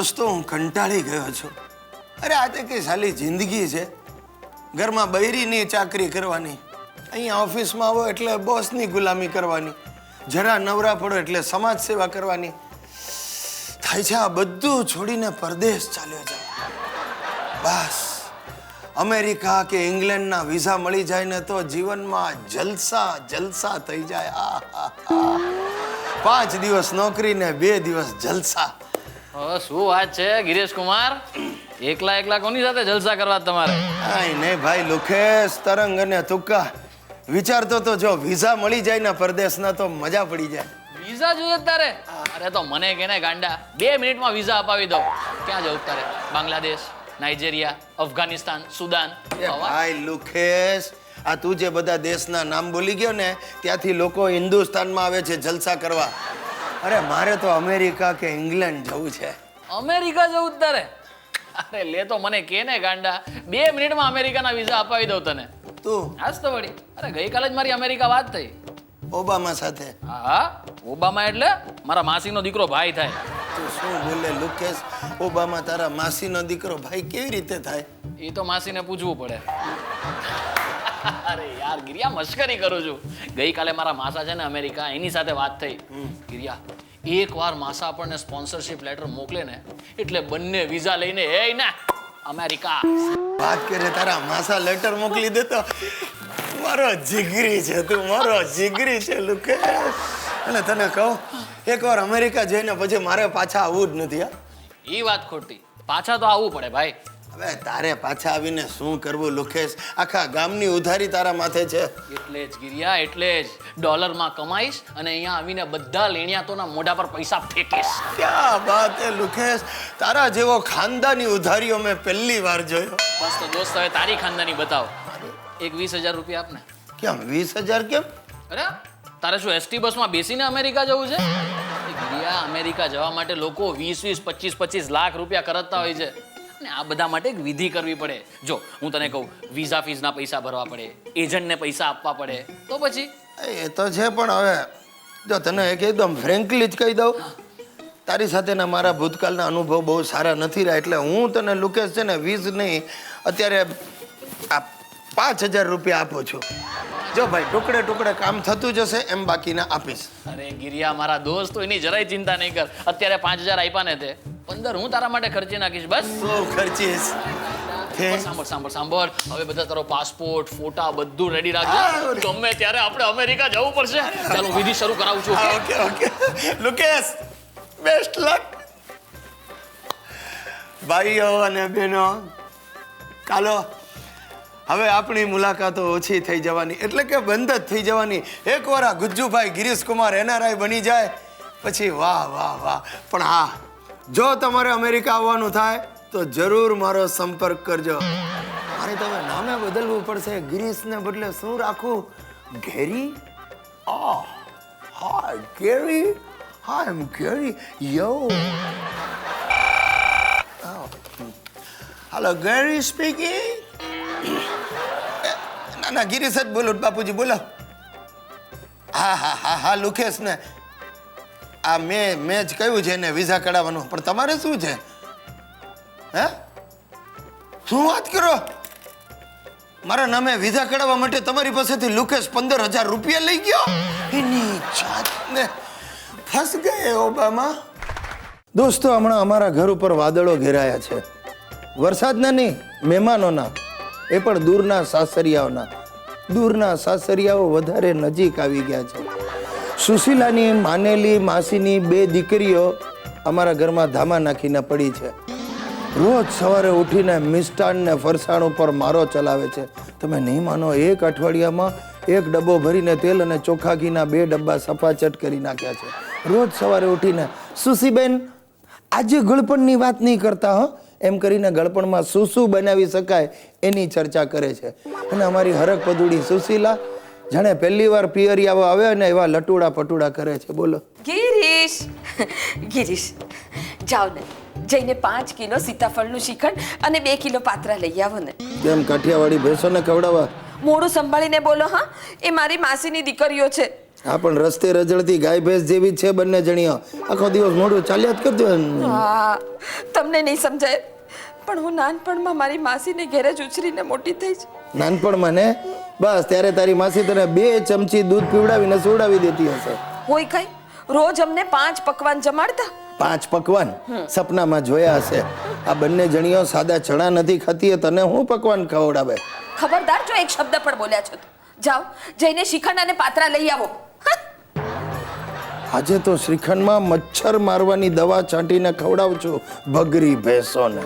દોસ્તો હું કંટાળી ગયો છું. અરે આ તે કઈ સાલી જિંદગી છે. ઘરમાં બૈરીની ચાકરી કરવાની, અહીંયા ઓફિસમાં આવો એટલે બોસની ગુલામી કરવાની, જરા નવરા પડો એટલે સમાજ સેવા કરવાની. થાય છે આ બધું છોડીને પરદેશ ચાલ્યો જાય. બસ અમેરિકા કે ઇંગ્લેન્ડના વિઝા મળી જાય ને તો જીવનમાં જલસા જલસા થઈ જાય. 5 દિવસ નોકરી ને 2 દિવસ જલસા. શું વાત છે ગિરીશ કુમાર, એકલા કોની સાથે જલસા કરવા તમારે? આય નહીં ભાઈ, લુખેશ, તરંગ અને તુક્કા વિચારતો તો જો વિઝા મળી જાય ને પરદેશના તો મજા પડી જાય. વિઝા જોઈએ તારે? અરે તો મને કેને ગાંડા, 2 મિનિટમાં વિઝા અપાવી દઉં. ક્યાં જવું તારે? Bangladesh, Nigeria, Afghanistan, Sudan? ભાઈ લુખેશ, આ તું જે બધા દેશના નામ બોલી ગયો ને ત્યાંથી લોકો હિન્દુસ્તાનમાં આવે છે જલસા કરવા. અરે મારે તો અમેરિકા કે ઇંગ્લેન્ડ જવું છે. અમેરિકા જવું તારે? અરે લે તો મને કેને ગાંડા, 2 મિનિટમાં અમેરિકાના વિઝા અપાવી દઉં તને. તું આજ તો વળી, અરે ગઈકાલે જ મારી અમેરિકા વાત થઈ. ઓબામા સાથે? હા, ઓબામા એટલે મારા માસીનો દીકરો ભાઈ થાય. તું શું બોલે લુકેશ? ઓબામા તારા માસીનો દીકરો ભાઈ કેવી રીતે થાય? એ તો માસીને પૂછવું પડે. અરે યાર ગિરિયા, મશ્કરી કરું છું. ગઈકાલે મારા માસા છે ને અમેરિકા, એની સાથે વાત થઈ. ગિરિયા, એકવાર માસા આપણને સ્પોન્સરશિપ લેટર મોકલે ને એટલે બંને વિઝા લઈને હે ના અમેરિકા. વાત કરે, તારા માસા લેટર મોકલી દે તો મારો જીગરી છે તું, મારો જીગરી છે લુકેશ. અને તને કહું, એકવાર અમેરિકા જઈને પછી મારે પાછા આવવું જ નથી. એ વાત ખોટી, પાછા તો આવવું પડે ભાઈ. હવે તારે પાછા આવીને શું કરવું લુકેશ? આખા ગામની ઉધારી તારા માથે છે. એટલે જ ગિરિયા, એટલે જ ડોલરમાં કમાઈશ અને અહીંયા આવીને બધા લેણિયાતોના મોઢા પર પૈસા ફેંકીશ. ક્યાં વાત હે લુકેશ, તારા જેવો ખાનદાની ઉધારીઓ મેં પહેલી વાર જોયો. બસ તો દોસ્ત, હવે તારી ખાનદાની બતાવ. એક 20,000 રૂપિયા આપને. કેમ 20,000 કેમ? અરે તારે શું એસટી બસમાં બેસીને અમેરિકા જવું છે? ગિરિયા, અમેરિકા જવા માટે લોકો 20, 25 લાખ રૂપિયા કરતા હોય છે. અને આ બધા માટે એક વિધિ કરવી પડે. જો હું તને કહું, વિઝા ફીસના પૈસા ભરવા પડે, એજન્ટને પૈસા આપવા પડે, તો પછી એ તો છે. પણ હવે જો તને એક એકદમ ફ્રેન્કલી જ કહી દઉં, તારી સાથેના મારા ભૂતકાળના અનુભવ બહુ સારા નથી રહ્યા. એટલે હું તને લુકેશ છે ને 20 નહીં, અત્યારે આ 5,000 રૂપિયા આપું છું. જો ભાઈ ટુકડે ટુકડે કામ થતું જશે એમ બાકીના આપીશ. અરે ગિરિયા, મારા દોસ્ત, એની જરાય ચિંતા નહીં કર. અત્યારે 5,000 આપ્યા ને તે 15 હું તારા માટે ખર્ચી નાખીશ. બસ શું ખર્ચીશ? સાંભળ, હવે બધા તારો પાસપોર્ટ, ફોટા બધું રેડી રાખજો. ગમે ત્યારે આપણે અમેરિકા જવું પડશે. ચાલો વિધિ શરૂ કરાવું છું. ઓકે લુકેશ, બેસ્ટ લક. ભાઈઓ અને બહેનો, ચાલો હવે આપણી મુલાકાતો ઓછી થઈ જવાની, એટલે કે બંધ જ થઈ જવાની. એકવાર આ ગુજ્જુભાઈ ગિરીશ કુમાર NRI બની જાય પછી વાહ વાહ વાહ. પણ હા, જો તમારે અમેરિકા આવવાનું થાય તો જરૂર મારો સંપર્ક કરજો. મારે તો હવે નામે બદલવું પડશે. ગિરીશને બદલે શું રાખું? ગેરી? હાય ગેરી, હાય એમ ગેરી. યો હેલો, ગેરી સ્પીકિંગ. ના ગિરીશ જ બોલો બાપુજી, બોલો. હા લુકેશ ને આ મેં જ કહ્યું છે ને વિઝા કઢાવવાનું. પણ તમારે શું છે? હે, શું વાત કરો? મારા નામે વિઝા કઢાવવા માટે તમારી પાસેથી લુકેશ 15,000 રૂપિયા લઈ ગયો? એની જાતને ફસ ગયે ઓબામા. દોસ્તો, હમણાં અમારા ઘર ઉપર વાદળો ઘેરાયા છે. વરસાદના નહીં, મહેમાનોના, એ પણ દૂરના સાસરિયાઓના. દૂરના સાસરિયાઓ વધારે નજીક આવી ગયા છે. સુશીલાની માનેલી માસીની 2 દીકરીઓ અમારા ઘરમાં ધામા નાખીને પડી છે. રોજ સવારે ઉઠીને મિષ્ટાન ને ફરસાણ ઉપર મારો ચલાવે છે. તમે નહીં માનો, એક અઠવાડિયામાં 1 ડબ્બો ભરીને તેલ અને ચોખ્ખા ઘીના 2 ડબ્બા સફાચટ કરી નાખ્યા છે. રોજ સવારે ઉઠીને સુશીબેન આજે ગળપણની વાત નહીં કરતા હો, એમ કરીને ગળપણમાં શું બનાવી શકાય એની ચર્ચા કરે છે. અને અમારી હરક પદુડી સુશીલા જાણે પહેલી વાર પિયરિયાઓ આવે ને એવા લટુડા પટુડા કરે છે. બોલો ગિરીશ, ગિરીશ જાઓ ને, જઈને 5 કિલો સીતાફળનું શ્રીખંડ અને 2 કિલો પાત્રા લઈ આવો ને. કેમ કાઠિયાવાડી ભેંસોને ખવડાવવા? મોડું સંભાળીને બોલો. હા, એ મારી માસીની દીકરીઓ છે. હા પણ રસ્તે રજળતી ગાય ભેંસ જેવી છે બંને જણીઓ. આખો દિવસ મોઢું ચાલ્યા જ કરતું હોય. હા તમને નહીં સમજાય પણ હું નાનપણમાં મારી માસીને ઘેરે જ ઉછરીને મોટી થઈ છે. નાનપણમાં ને બસ ત્યારે તારી માસી તને 2 ચમચી દૂધ પીવડાવીને સુવડાવી દેતી હશે. હોય કઈ રોજ અમને 5 પકવાન જમાડતા. 5 પકવાન સપનામાં જોયા હશે. આ બંને જણીઓ સાદા ચણા નથી ખાતી, તને હું પકવાન ખવડાવે? ખબરદાર જો એક શબ્દ પણ બોલ્યા છો તો. જાઓ જઈને શ્રીખંડ અને પાત્રા લઈ આવો. આજે તો શ્રીખંડમાં મચ્છર મારવાની દવા છાંટીને ખવડાવું છું ભગરી ભેંસોને.